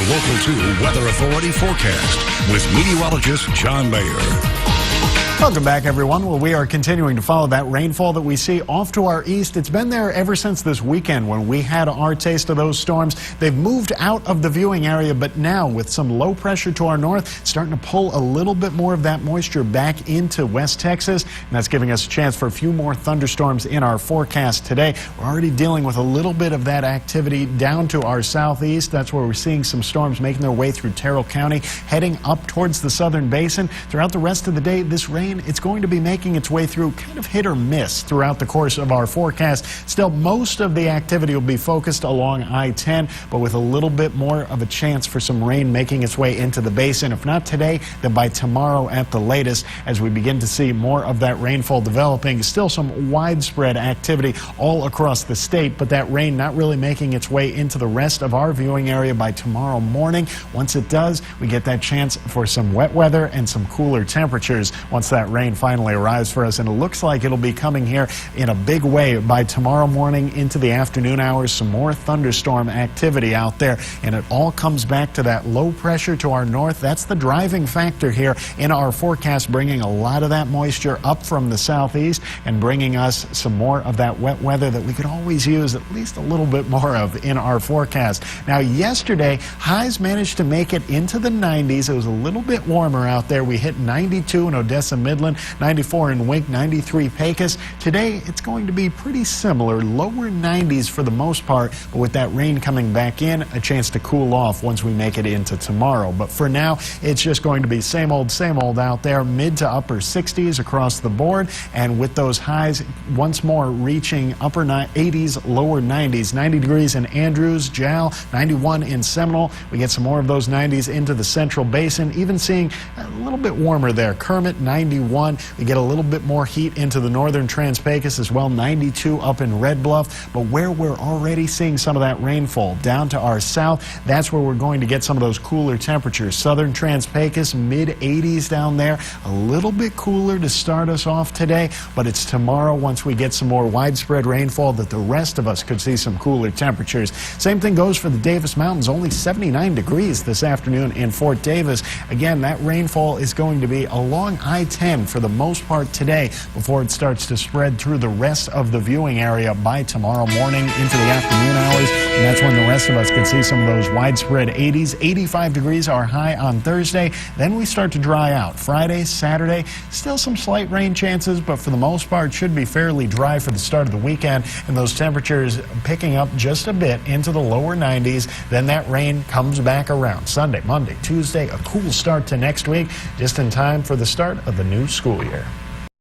Local 2 Weather Authority forecast with meteorologist John Mayer. Welcome back, everyone. Well, we are continuing to follow that rainfall that we see off to our east. It's been there ever since this weekend when we had our taste of those storms. They've moved out of the viewing area, but now with some low pressure to our north, starting to pull a little bit more of that moisture back into West Texas, and that's giving us a chance for a few more thunderstorms in our forecast today. We're already dealing with a little bit of that activity down to our southeast. That's where we're seeing some storms making their way through Terrell County, heading up towards the southern basin. Throughout the rest of the day, this rain, it's going to be making its way through kind of hit or miss throughout the course of our forecast. Still, most of the activity will be focused along I-10, but with a little bit more of a chance for some rain making its way into the basin. If not today, then by tomorrow at the latest, as we begin to see more of that rainfall developing. Still some widespread activity all across the state, but that rain not really making its way into the rest of our viewing area by tomorrow morning. Once it does, we get that chance for some wet weather and some cooler temperatures once that rain finally arrives for us, and it looks like it'll be coming here in a big way by tomorrow morning into the afternoon hours. Some more thunderstorm activity out there, and it all comes back to that low pressure to our north. That's the driving factor here in our forecast, bringing a lot of that moisture up from the southeast and bringing us some more of that wet weather that we could always use at least a little bit more of in our forecast. Now, yesterday, highs managed to make it into the 90s. It was a little bit warmer out there. We hit 92 in Odessa, Midland, 94 in Wink, 93 Pecos. Today, it's going to be pretty similar, lower 90s for the most part, but with that rain coming back in, a chance to cool off once we make it into tomorrow. But for now, it's just going to be same old out there, mid to upper 60s across the board, and with those highs once more reaching upper 80s, lower 90s. 90 degrees in Andrews, Jal, 91 in Seminole. We get some more of those 90s into the central basin, even seeing a little bit warmer there. Kermit, 91. We get a little bit more heat into the northern Trans-Pecos as well, 92 up in Red Bluff. But where we're already seeing some of that rainfall down to our south, that's where we're going to get some of those cooler temperatures. Southern Trans-Pecos, mid-80s down there. A little bit cooler to start us off today, but it's tomorrow once we get some more widespread rainfall that the rest of us could see some cooler temperatures. Same thing goes for the Davis Mountains, only 79 degrees this afternoon in Fort Davis. Again, that rainfall is going to be along I-10 for the most part today before it starts to spread through the rest of the viewing area by tomorrow morning into the afternoon hours, and that's when the rest of us can see some of those widespread 80s. 85 degrees are high on Thursday. Then we start to dry out. Friday, Saturday, still some slight rain chances, but for the most part should be fairly dry for the start of the weekend, and those temperatures picking up just a bit into the lower 90s. Then that rain comes back around Sunday, Monday, Tuesday, a cool start to next week, just in time for the start of the new school year.